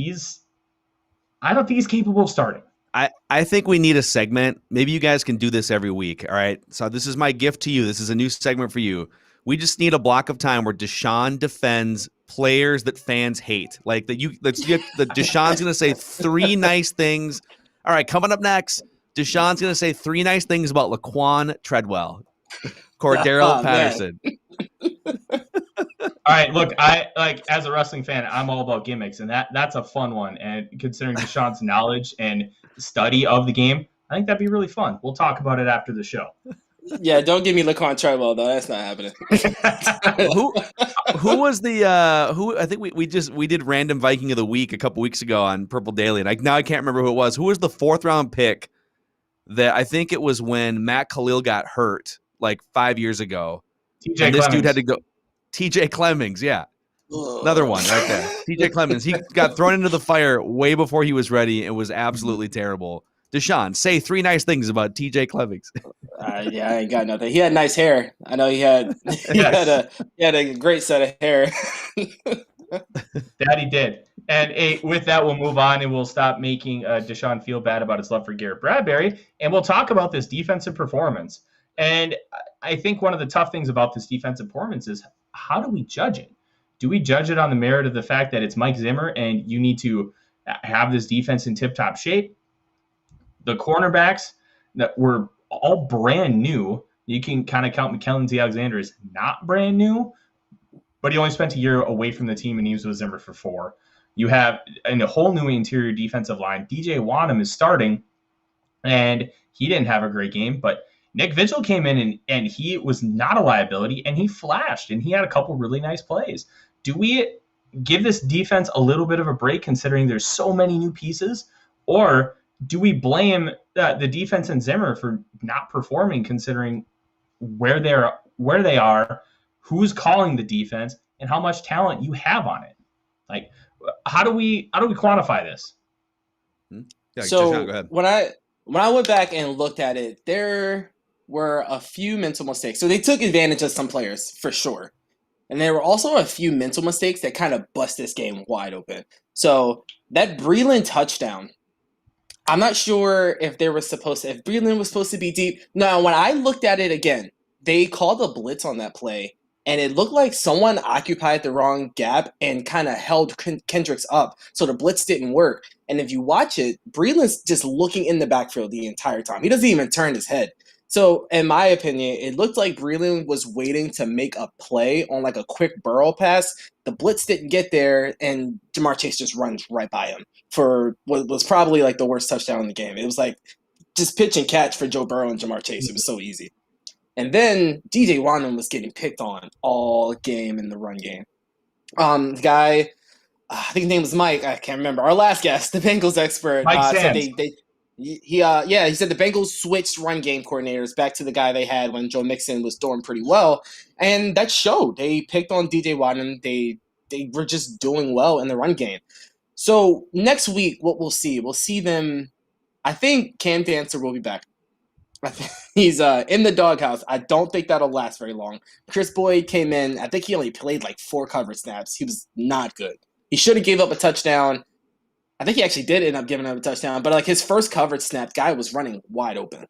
I don't think he's capable of starting. I think we need a segment. Maybe you guys can do this every week, all right? So this is my gift to you. This is a new segment for you. We just need a block of time where Deshawn defends players that fans hate. Like that Deshaun's going to say 3 nice things. All right, coming up next, Deshaun's going to say 3 nice things about Laquan Treadwell, Cordero Patterson. All right, look, I as a wrestling fan, I'm all about gimmicks, and that's a fun one. And considering Deshaun's knowledge and study of the game, I think that'd be really fun. We'll talk about it after the show. Yeah, don't give me Laquan Treadwell though. That's not happening. Who was the who? I think we did random Viking of the week a couple weeks ago on Purple Daily, and now I can't remember who it was. Who was the 4th round pick? That I think it was when Matt Khalil got hurt like 5 years ago. TJ This Clemmings. dude had to go. TJ Clemmings, yeah. Another one right there. TJ Clemmings. He got thrown into the fire way before he was ready. It was absolutely terrible. Deshaun, say 3 nice things about TJ Clemmings. Yeah, I ain't got nothing. He had nice hair. I know he had a great set of hair. That he did. And with that, we'll move on and we'll stop making Deshaun feel bad about his love for Garrett Bradbury. And we'll talk about this defensive performance. And I think one of the tough things about this defensive performance is how do we judge it? Do we judge it on the merit of the fact that it's Mike Zimmer and you need to have this defense in tip-top shape? The cornerbacks that were all brand new. You can kind of count McKellen Alexander as not brand new, but he only spent a year away from the team and he was with Zimmer for 4. You have a whole new interior defensive line. DJ Wanham is starting, and he didn't have a great game, but Nick Vigil came in and he was not a liability, and he flashed, and he had a couple really nice plays. Do we give this defense a little bit of a break considering there's so many new pieces, or do we blame the defense and Zimmer for not performing considering where they are, who's calling the defense, and how much talent you have on it? Like, how do we quantify this? Yeah, So Deshaun, go ahead. when I went back and looked at it, there were a few mental mistakes. So they took advantage of some players for sure. And there were also a few mental mistakes that kind of bust this game wide open. So that Breeland touchdown, I'm not sure if if Breeland was supposed to be deep. No, when I looked at it again, they called a blitz on that play, and it looked like someone occupied the wrong gap and kind of held Kendricks up, so the blitz didn't work. And if you watch it, Breeland's just looking in the backfield the entire time. He doesn't even turn his head. So, in my opinion, it looked like Breeland was waiting to make a play on like a quick Burrow pass. The blitz didn't get there, and Jamar Chase just runs right by him for what was probably like the worst touchdown in the game. It was like just pitch and catch for Joe Burrow and Jamar Chase. It was so easy. And then DJ Wanham was getting picked on all game in the run game. The guy, I think his name was Mike. I can't remember. Our last guest, the Bengals expert, Mike said Sands. he said the Bengals switched run game coordinators back to the guy they had when Joe Mixon was doing pretty well, and that showed. They picked on DJ Wanham. They were just doing well in the run game. So next week, what we'll see them. I think Cam Dancer will be back. I think he's in the doghouse. I don't think that'll last very long. Chris Boyd came in. I think he only played like 4 coverage snaps. He was not good. He should have gave up a touchdown. I think he actually did end up giving up a touchdown, but like his first coverage snap, guy was running wide open.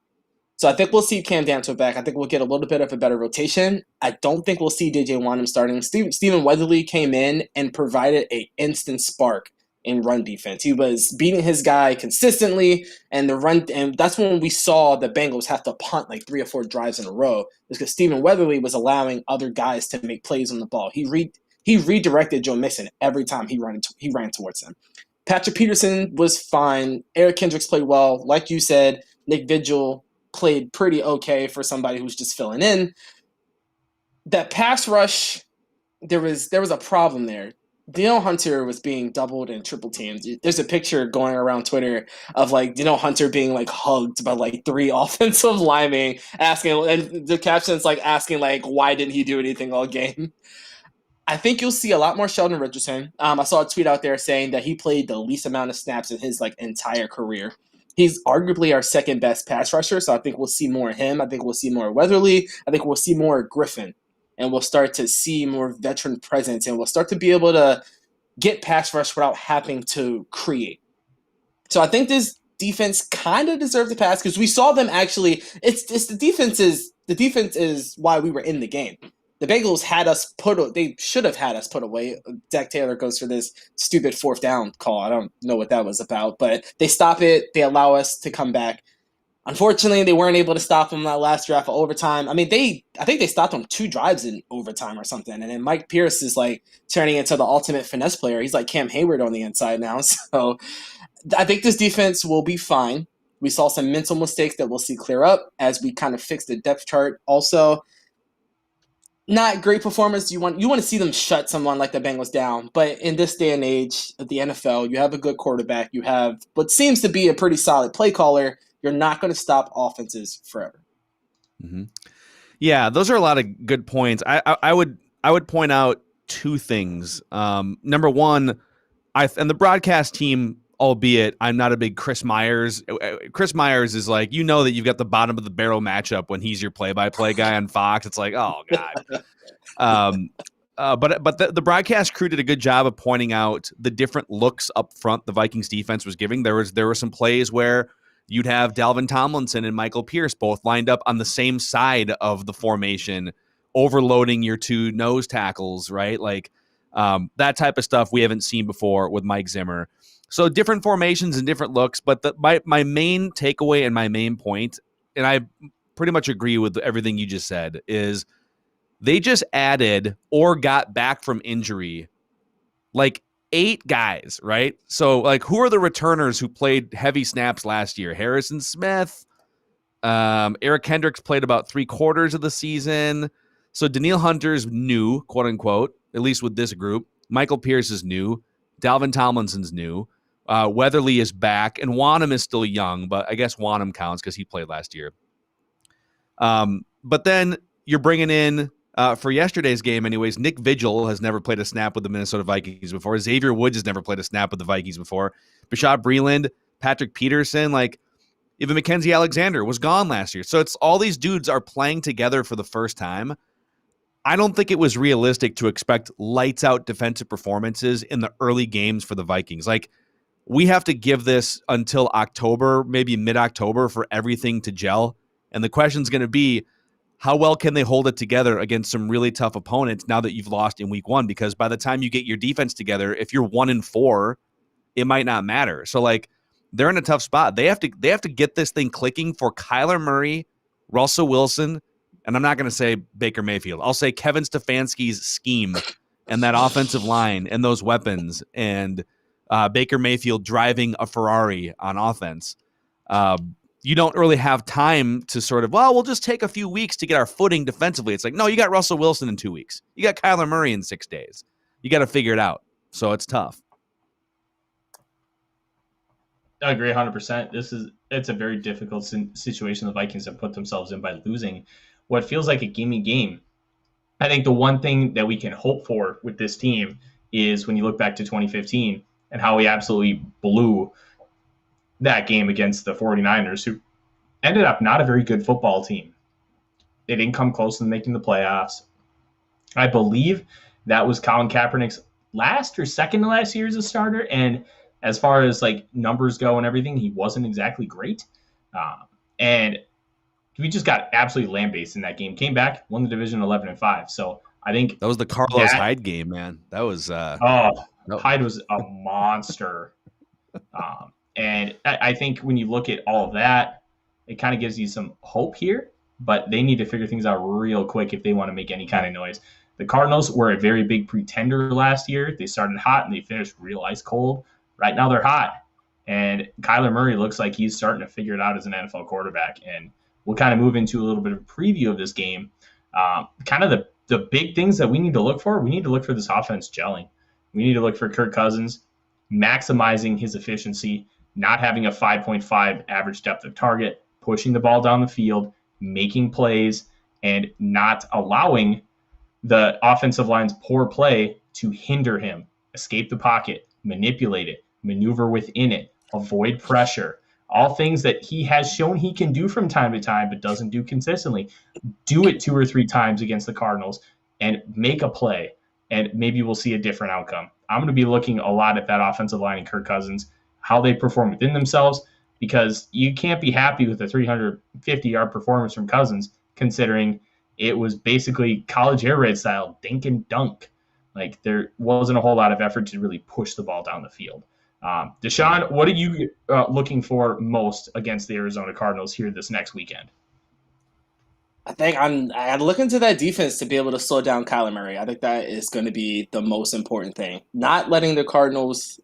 So I think we'll see Cam Dancer back. I think we'll get a little bit of a better rotation. I don't think we'll see DJ Wanham starting. Stephen Weatherly came in and provided an instant spark in run defense. He was beating his guy consistently, and that's when we saw the Bengals have to punt like 3 or 4 drives in a row, because Stephen Weatherly was allowing other guys to make plays on the ball. He redirected Joe Mixon every time he ran towards him. Patrick Peterson was fine. Eric Kendricks played well. Like you said, Nick Vigil played pretty okay for somebody who's just filling in. That pass rush, there was a problem there. Danielle Hunter was being doubled and triple teamed. There's a picture going around Twitter of like Danielle Hunter being like hugged by like 3 offensive linemen, and the caption's like asking like, why didn't he do anything all game? I think you'll see a lot more Sheldon Richardson. I saw a tweet out there saying that he played the least amount of snaps in his like entire career. He's arguably our second best pass rusher, so I think we'll see more of him. I think we'll see more Weatherly. I think we'll see more Griffin. And we'll start to see more veteran presence, and we'll start to be able to get pass rush without having to create. So I think this defense kind of deserves a pass, because we saw them actually. The defense is why we were in the game. The Bengals they should have had us put away. Zach Taylor goes for this stupid 4th down call. I don't know what that was about, but they stop it. They allow us to come back. Unfortunately, they weren't able to stop him that last drive for overtime. I mean, I think they stopped him 2 drives in overtime or something. And then Mike Pierce is like turning into the ultimate finesse player. He's like Cam Hayward on the inside now. So I think this defense will be fine. We saw some mental mistakes that we'll see clear up as we kind of fix the depth chart. Also, not great performance. You want to see them shut someone like the Bengals down. But in this day and age of the NFL, you have a good quarterback. You have what seems to be a pretty solid play caller. You're not going to stop offenses forever. Mm-hmm. Yeah, those are a lot of good points. I would point out 2 things. Number one, and the broadcast team, albeit I'm not a big Chris Myers. Chris Myers is like, you know that you've got the bottom of the barrel matchup when he's your play-by-play guy on Fox. It's like, oh God. But the broadcast crew did a good job of pointing out the different looks up front the Vikings defense was giving. There were some plays where you'd have Dalvin Tomlinson and Michael Pierce both lined up on the same side of the formation, overloading your 2 nose tackles, right? Like that type of stuff we haven't seen before with Mike Zimmer. So different formations and different looks, but my main takeaway and my main point, and I pretty much agree with everything you just said, is they just added or got back from injury like 8 guys, right? So, like, who are the returners who played heavy snaps last year? Harrison Smith, Eric Kendricks played about 3/4 of the season. So Danielle Hunter's new, quote unquote, at least with this group. Michael Pierce is new. Dalvin Tomlinson's new. Weatherly is back, and Wanham is still young, but I guess Wanham counts because he played last year. But then you're bringing in, for yesterday's game anyways, Nick Vigil has never played a snap with the Minnesota Vikings before. Xavier Woods has never played a snap with the Vikings before. Bashad Breeland, Patrick Peterson, like even Mackenzie Alexander was gone last year. So it's all these dudes are playing together for the first time. I don't think it was realistic to expect lights out defensive performances in the early games for the Vikings. Like, we have to give this until October, maybe mid-October, for everything to gel. And the question's going to be, how well can they hold it together against some really tough opponents now that you've lost in week 1? Because by the time you get your defense together, if you're 1-4, it might not matter. So, like, they're in a tough spot. They have to get this thing clicking for Kyler Murray, Russell Wilson, and I'm not going to say Baker Mayfield. I'll say Kevin Stefanski's scheme and that offensive line and those weapons and Baker Mayfield driving a Ferrari on offense. You don't really have time to sort of, well, we'll just take a few weeks to get our footing defensively. It's like, no, you got Russell Wilson in 2 weeks. You got Kyler Murray in 6 days. You got to figure it out. So it's tough. I agree 100%. It's a very difficult situation the Vikings have put themselves in by losing what feels like a gimme game. I think the one thing that we can hope for with this team is when you look back to 2015 and how we absolutely blew that game against the 49ers, who ended up not a very good football team. They didn't come close to making the playoffs. I believe that was Colin Kaepernick's last or second to last year as a starter, and as far as like numbers go and everything, he wasn't exactly great. And we just got absolutely lambasted in that game. Came back, won the division 11-5. So I think that was the Carlos Hyde game, man. That was Hyde was a monster. And I think when you look at all of that, it kind of gives you some hope here. But they need to figure things out real quick if they want to make any kind of noise. The Cardinals were a very big pretender last year. They started hot and they finished real ice cold. Right now they're hot. And Kyler Murray looks like he's starting to figure it out as an NFL quarterback. And we'll kind of move into a little bit of a preview of this game. Kind of the big things that we need to look for. We need to look for this offense gelling. We need to look for Kirk Cousins maximizing his efficiency, not having a 5.5 average depth of target, pushing the ball down the field, making plays, and not allowing the offensive line's poor play to hinder him. Escape the pocket, manipulate it, maneuver within it, avoid pressure. All things that he has shown he can do from time to time, but doesn't do consistently. Do it 2 or 3 times against the Cardinals and make a play, and maybe we'll see a different outcome. I'm going to be looking a lot at that offensive line and Kirk Cousins, how they perform within themselves, because you can't be happy with a 350-yard performance from Cousins, considering it was basically college air raid style, dink and dunk. Like there wasn't a whole lot of effort to really push the ball down the field. Deshawn, what are you looking for most against the Arizona Cardinals here this next weekend? I think I look into that defense to be able to slow down Kyler Murray. I think that is going to be the most important thing. Not letting the Cardinals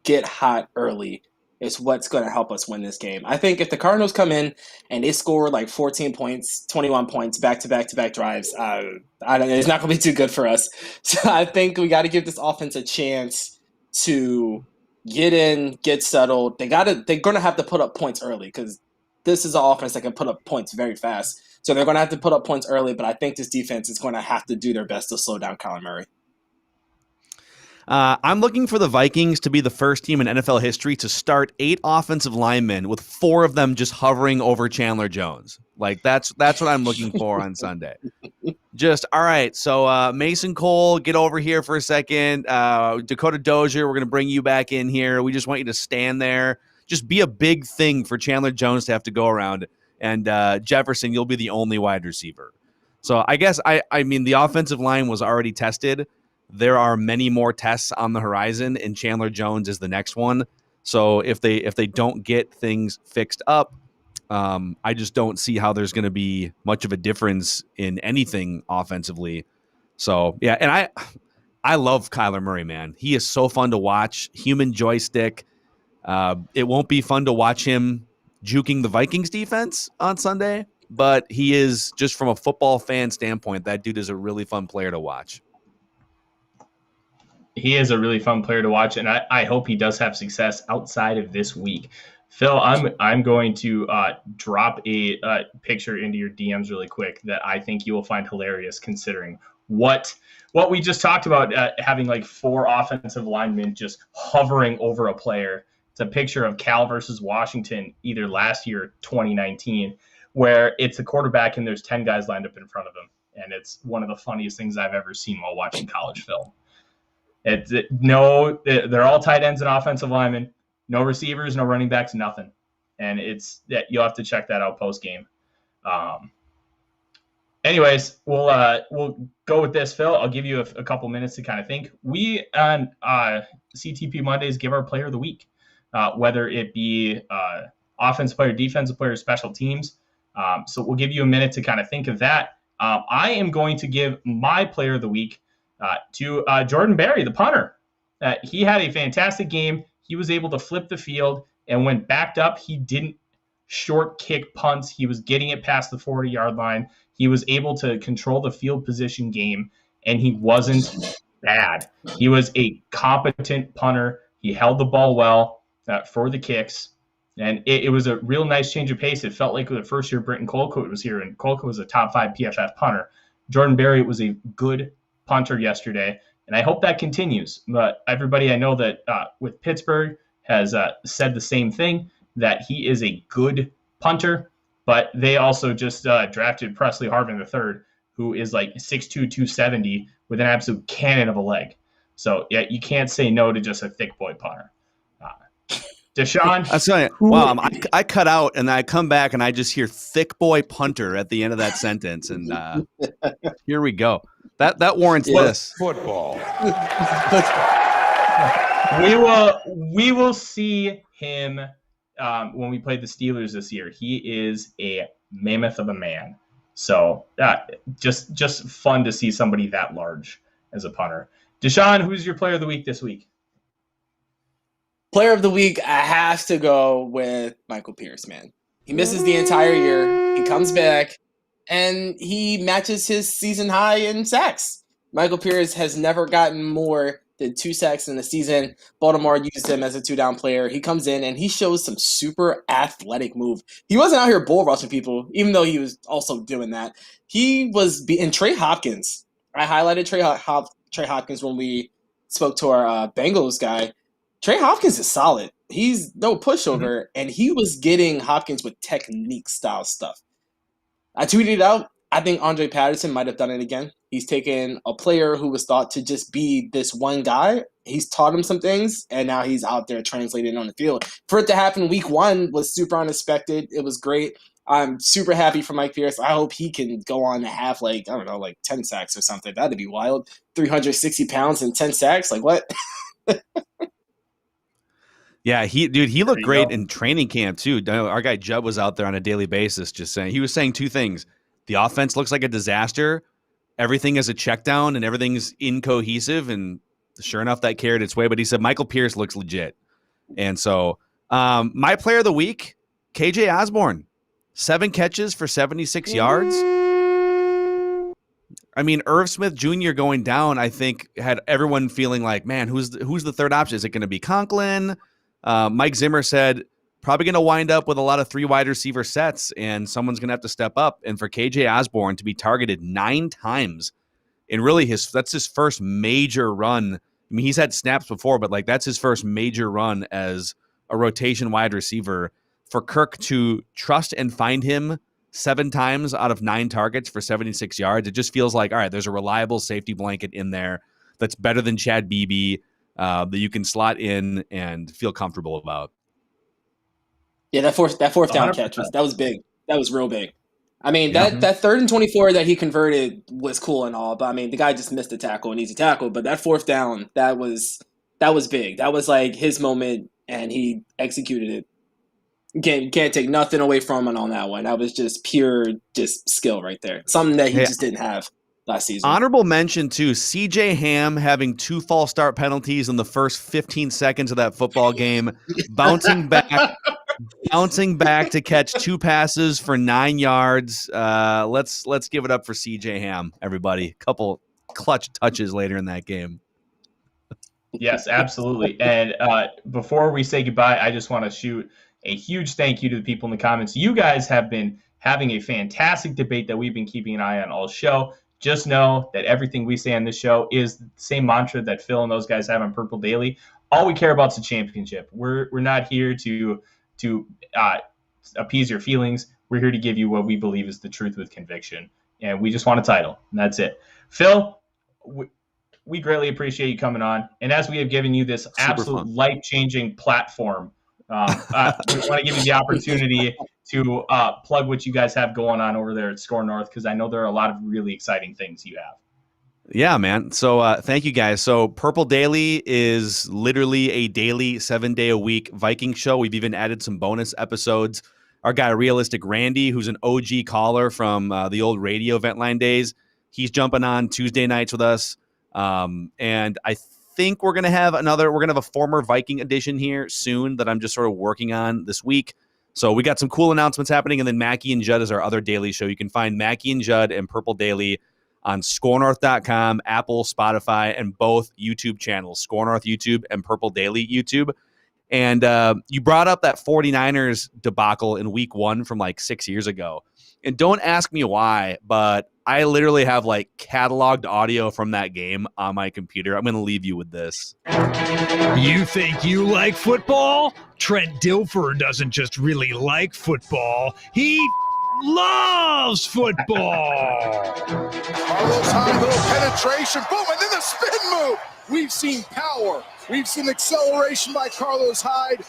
get hot early is what's going to help us win this game. I think if the Cardinals come in and they score like 14 points, 21 points, back-to-back drives, it's not going to be too good for us. So I think we got to give this offense a chance to get in, get settled. They're going to have to put up points early because this is an offense that can put up points very fast. So they're going to have to put up points early, but I think this defense is going to have to do their best to slow down Kyler Murray. I'm looking for the Vikings to be the first team in NFL history to start 8 offensive linemen with 4 of them just hovering over Chandler Jones. Like that's what I'm looking for on Sunday. Just all right. So Mason Cole, get over here for a second. Dakota Dozier, we're going to bring you back in here. We just want you to stand there. Just be a big thing for Chandler Jones to have to go around. And Jefferson, you'll be the only wide receiver. So I guess I mean the offensive line was already tested. There are many more tests on the horizon, and Chandler Jones is the next one. So if they don't get things fixed up, I just don't see how there's going to be much of a difference in anything offensively. So yeah, and I love Kyler Murray, man. He is so fun to watch. Human joystick. It won't be fun to watch him juking the Vikings defense on Sunday, but he is, just from a football fan standpoint, that dude is a really fun player to watch. He is a really fun player to watch, and I hope he does have success outside of this week. Phil, I'm going to drop a picture into your DMs really quick that I think you will find hilarious, considering what we just talked about, having like 4 offensive linemen just hovering over a player. It's a picture of Cal versus Washington, either last year or 2019, where it's a quarterback and there's 10 guys lined up in front of him, and it's one of the funniest things I've ever seen while watching college film. They're all tight ends and offensive linemen. No receivers, no running backs, nothing. And you'll have to check that out post game. Anyways, we'll go with this, Phil. I'll give you a couple minutes to kind of think. We on CTP Mondays give our player of the week, whether it be offensive player, defensive player, special teams. So we'll give you a minute to kind of think of that. I am going to give my player of the week to Jordan Berry, the punter. He had a fantastic game. He was able to flip the field, and when backed up, he didn't short kick punts. He was getting it past the 40-yard line. He was able to control the field position game, and he wasn't bad. He was a competent punter. He held the ball well for the kicks, and it was a real nice change of pace. It felt like the first year Britton Colquitt was here, and Colquitt was a top 5 PFF punter. Jordan Berry was a good punter yesterday, and I hope that continues. But everybody I know that with Pittsburgh has said the same thing, that he is a good punter, but they also just drafted Presley Harvin III, who is like 6'2", 270 with an absolute cannon of a leg. So yeah, you can't say no to just a thick boy punter. Deshawn? I'm telling you, wow, I cut out and I come back and I just hear thick boy punter at the end of that sentence. And here we go. That warrants this. Football. We will see him when we play the Steelers this year. He is a mammoth of a man. So just fun to see somebody that large as a punter. Deshawn, who's your player of the week this week? Player of the week, I have to go with Michael Pierce, man. He misses the entire year. He comes back, and he matches his season high in sacks. Michael Pierce has never gotten more than 2 sacks in the season. Baltimore used him as a 2-down player. He comes in, and he shows some super athletic move. He wasn't out here bull rushing people, even though he was also doing that. He was – and Trey Hopkins. I highlighted Trey Hopkins when we spoke to our Bengals guy. Trey Hopkins is solid. He's no pushover, and he was getting Hopkins with technique-style stuff. I tweeted it out. I think Andre Patterson might have done it again. He's taken a player who was thought to just be this one guy. He's taught him some things, and now he's out there translating on the field. For it to happen week 1 was super unexpected. It was great. I'm super happy for Mike Pierce. I hope he can go on to have, 10 sacks or something. That'd be wild. 360 pounds and 10 sacks? Like, what? Yeah, he looked great in training camp too. Our guy Judd was out there on a daily basis he was saying 2 things. The offense looks like a disaster. Everything is a check down and everything's incohesive, and sure enough, that carried its way. But he said Michael Pierce looks legit. And so my player of the week, KJ Osborne, 7 catches for 76 yards. I mean, Irv Smith Jr. going down, I think, had everyone feeling like, man, who's the third option? Is it going to be Conklin? Mike Zimmer said, probably going to wind up with a lot of 3 wide receiver sets, and someone's going to have to step up. And for KJ Osborne to be targeted 9 times, and really that's his first major run. I mean, he's had snaps before, but that's his first major run as a rotation wide receiver. For Kirk to trust and find him 7 times out of 9 targets for 76 yards, it just feels like, all right, there's a reliable safety blanket in there that's better than Chad Beebe that you can slot in and feel comfortable about. Yeah, that fourth down 100%. Catch was big. That was real big. I mean, that 3rd and 24 that he converted was cool and all, but I mean, the guy just missed a tackle and needs a tackle. But that 4th down, that was big. That was like his moment, and he executed it. Can't take nothing away from him on that one. That was just pure skill right there. Something that he just didn't have last season. Honorable mention too, CJ Ham having 2 false start penalties in the first 15 seconds of that football game, bouncing back to catch 2 passes for 9 yards. Let's give it up for CJ Ham, everybody. Couple clutch touches later in that game. Yes, absolutely. And before we say goodbye, I just want to shoot a huge thank you to the people in the comments. You guys have been having a fantastic debate that we've been keeping an eye on all show. Just know that everything we say on this show is the same mantra that Phil and those guys have on Purple Daily. All we care about is the championship. We're not here to appease your feelings. We're here to give you what we believe is the truth with conviction. And we just want a title, and that's it. Phil, we greatly appreciate you coming on. And as we have given you this absolute life-changing platform, we want to give you the opportunity to plug what you guys have going on over there at Score North, because I know there are a lot of really exciting things you have. Yeah, man. So thank you guys. So Purple Daily is literally a daily 7-day-a-week Viking show. We've even added some bonus episodes. Our guy Realistic Randy, who's an OG caller from the old radio Vent Line days, he's jumping on Tuesday nights with us. And I think we're going to have a former Viking edition here soon that I'm just sort of working on this week. So we got some cool announcements happening. And then Mackie and Judd is our other daily show. You can find Mackie and Judd and Purple Daily on scorenorth.com, Apple, Spotify, and both YouTube channels, Score North YouTube and Purple Daily YouTube. And you brought up that 49ers debacle in week 1 from 6 years ago. And don't ask me why, but I literally have cataloged audio from that game on my computer. I'm going to leave you with this. You think you like football? Trent Dilfer doesn't just really like football. He loves football. Carlos Hyde, little penetration, boom, and then the spin move. We've seen power. We've seen acceleration by Carlos Hyde.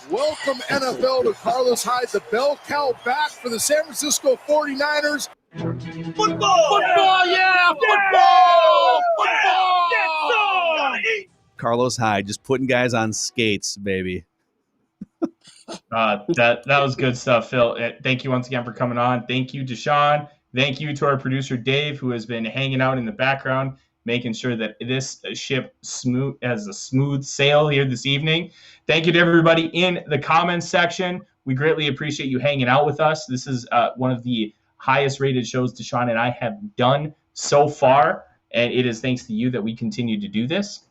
Welcome, NFL, to Carlos Hyde. The bell cow back for the San Francisco 49ers. Football, yeah! Football! Carlos Hyde just putting guys on skates, baby. That was good stuff, Phil. Thank you once again for coming on. Thank you, Deshawn. Thank you to our producer, Dave, who has been hanging out in the background, making sure that this ship has a smooth sail here this evening. Thank you to everybody in the comments section. We greatly appreciate you hanging out with us. This is one of the highest rated shows Deshawn and I have done so far, and it is thanks to you that we continue to do this.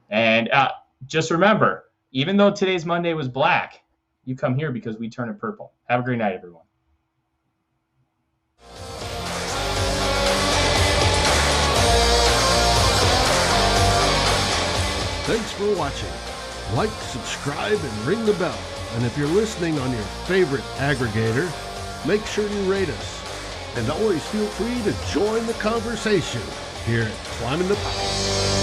And just remember, even though today's Monday was black, you come here because we turn it purple. Have a great night, everyone. Thanks for watching. Like, subscribe, and ring the bell. And if you're listening on your favorite aggregator, make sure you rate us. And always feel free to join the conversation here at Climbing the Pocket.